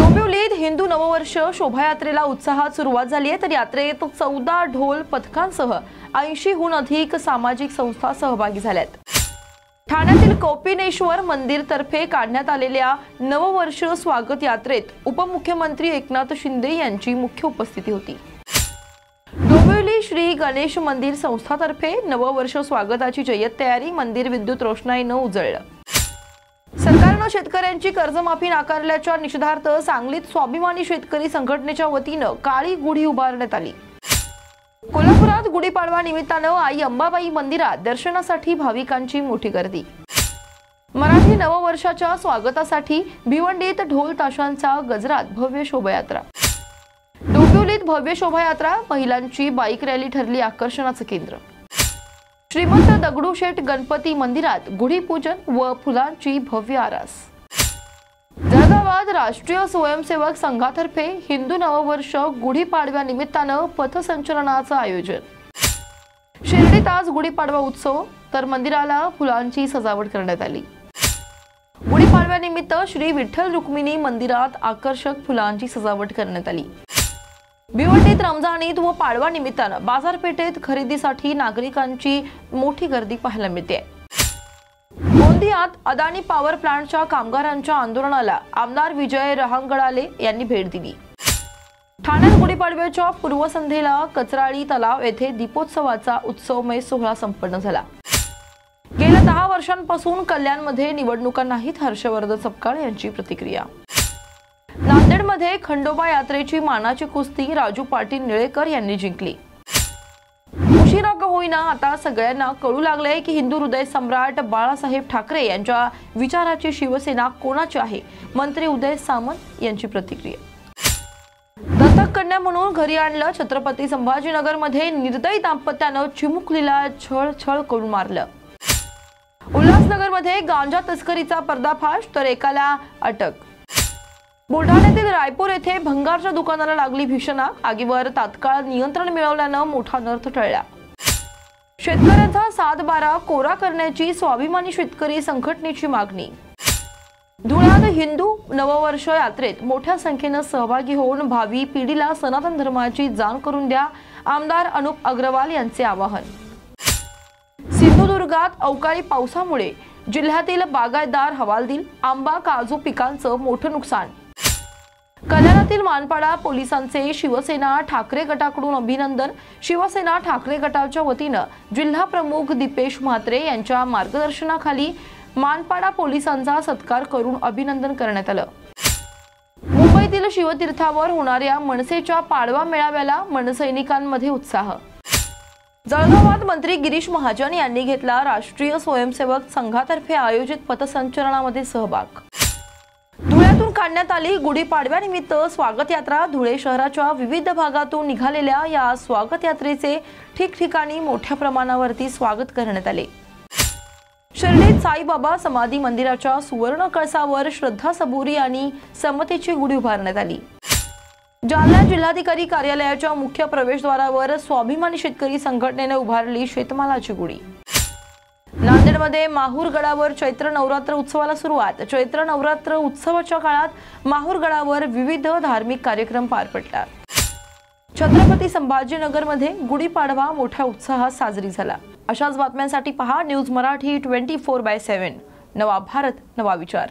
डोंबिवलीत हिंदू नववर्ष शोभायात्रेला उत्साहात सुरुवात झाली आहे। तर यात्रेत 14 ढोल पथकांसह 80हून अधिक सामाजिक संस्था सहभागी झाल्यात। ठाण्यातील कौपिनेश्वर मंदिर तर्फे काढण्यात आलेल्या नववर्ष स्वागत यात्रेत उपमुख्यमंत्री एकनाथ शिंदे यांची मुख्य उपस्थिती होती। डोंबिवली श्री गणेश मंदिर संस्थातर्फे नववर्ष स्वागताची जय्यत तयारी, मंदिर विद्युत रोषणाईने उजळलं। सरकारने शेतकऱ्यांची कर्जमाफी नाकारल्याच्या निषेधार्थ सांगलीत स्वाभिमानी शेतकरी संघटनेच्या वतीने काळी गुढी उभारण्यात आली। कोल्हापुरात गुढीपाडवा निमित्ताने आई अंबाबाई मंदिरात दर्शनासाठी भाविकांची मोठी गर्दी। मराठी नववर्षाच्या स्वागतासाठी भिवंडीत ढोल ताशांच्या गजरात भव्य शोभायात्रा। डोंबिवलीत भव्य शोभायात्रा, महिलांची बाईक रॅली ठरली आकर्षणाचे केंद्र। श्रीमंत दगडूशेठ गणपती मंदिरात गुढीपूजन व फुलांची भव्य आरास। जळगावात राष्ट्रीय स्वयंसेवक संघातर्फे हिंदू नववर्ष गुढीपाडव्यानिमित्ताने पथसंचलनाचे आयोजन। शिर्डीत आज गुढीपाडवा उत्सव, तर मंदिराला फुलांची सजावट करण्यात आली। गुढीपाडव्यानिमित्त श्री विठ्ठल रुक्मिणी मंदिरात आकर्षक फुलांची सजावट करण्यात आली। भिवंडीत रमजान ईद व पाडवा निमित्ताने बाजारपेठेत खरेदीसाठी नागरिकांची मोठी गर्दी पाहायला मिळते। गोंदियात अदानी पॉवर प्लांटच्या कामगारांच्या आंदोलनाला आमदार विजय रहांगडाले यांनी भेट दिली। ठाण्यात गुढीपाडव्याच्या पूर्वसंध्येला कचराळी तलाव येथे दीपोत्सवाचा उत्सवमय सोहळा संपन्न झाला। गेल्या 10 वर्षांपासून कल्याणमध्ये निवडणुका नाहीत, हर्षवर्धन सपकाळ यांची प्रतिक्रिया। नांदेडमध्ये खंडोबा यात्रेची मानाची कुस्ती राजू पाटील निळेकर यांनी जिंकली। उशिरा का होईना आता सगळ्यांना कळू लागले की हिंदू हृदय सम्राट बाळासाहेब ठाकरे यांच्या विचाराची शिवसेना कोणाची आहे, मंत्री उदय सामंत यांची प्रतिक्रिया। दत्तक कन्या म्हणून घरी आणलं, छत्रपती संभाजीनगरमध्ये निर्दयी दाम्पत्याने चिमुकलीला छळ करून मारलं। उल्हासनगरमध्ये गांजा तस्करीचा पर्दाफाश, तर एकाला अटक। बुलढाण्यातील रायपूर येथे भंगारच्या दुकानाला लागली भीषण आग, आगीवर तात्काळ नियंत्रण मिळवल्याने मोठा अनर्थ टळला। शेतकऱ्यांचा 7/12 कोरा करण्याची स्वाभिमानी शेतकरी संघटनेची मागणी। धुळ्यात हिंदू नववर्ष यात्रेत मोठ्या संख्येने सहभागी होऊन भावी पिढीला सनातन धर्माची जाण करून द्या, आमदार अनुप अग्रवाल यांचे आवाहन। सिंधुदुर्गात अवकाळी पावसामुळे जिल्ह्यातील बागायतदार हवालदिल, आंबा काजू पिकांचं मोठं नुकसान। कल्याणातील मानपाडा पोलिसांचे शिवसेना ठाकरे गटाकडून अभिनंदन। शिवसेना ठाकरे गटाच्या वतीने जिल्हा प्रमुख दीपेश म्हात्रे यांच्या मार्गदर्शनाखाली मानपाडा पोलिसांचा सत्कार करून अभिनंदन करण्यात आलं। मुंबईतील शिवतीर्थावर होणाऱ्या मनसेच्या पाडवा मेळाव्याला मनसैनिकांमध्ये उत्साह। जळगावात मंत्री गिरीश महाजन यांनी घेतला राष्ट्रीय स्वयंसेवक संघातर्फे आयोजित पथसंचलनामध्ये सहभाग। धुळ्यातून काढण्यात आली गुढीपाडव्यानिमित्त स्वागत यात्रा। धुळे शहराच्या विविध भागातून निघालेल्या या स्वागत यात्रेचे ठिकठिकाणी मोठ्या प्रमाणावरती स्वागत करण्यात आले। शिर्डीत साईबाबा समाधी मंदिराच्या सुवर्ण कळसावर श्रद्धा सबुरी आणि समतेची गुढी उभारण्यात आली। जालना जिल्हाधिकारी कार्यालयाच्या मुख्य प्रवेशद्वारावर स्वाभिमानी शेतकरी संघटनेने उभारली शेतमालाची गुढी। नांदेडमध्ये माहूर गडावर चैत्र नवरात्र उत्सवाला सुरुवात। चैत्र नवरात्र उत्सवाच्या काळात माहूर गडावर विविध धार्मिक कार्यक्रम पार पडतात। छत्रपती संभाजीनगरमध्ये गुढीपाडवा मोठ्या उत्साहात साजरी झाला। अशाच बातम्यांसाठी पहा न्यूज मराठी 24/7। नवा भारत, नवा विचार।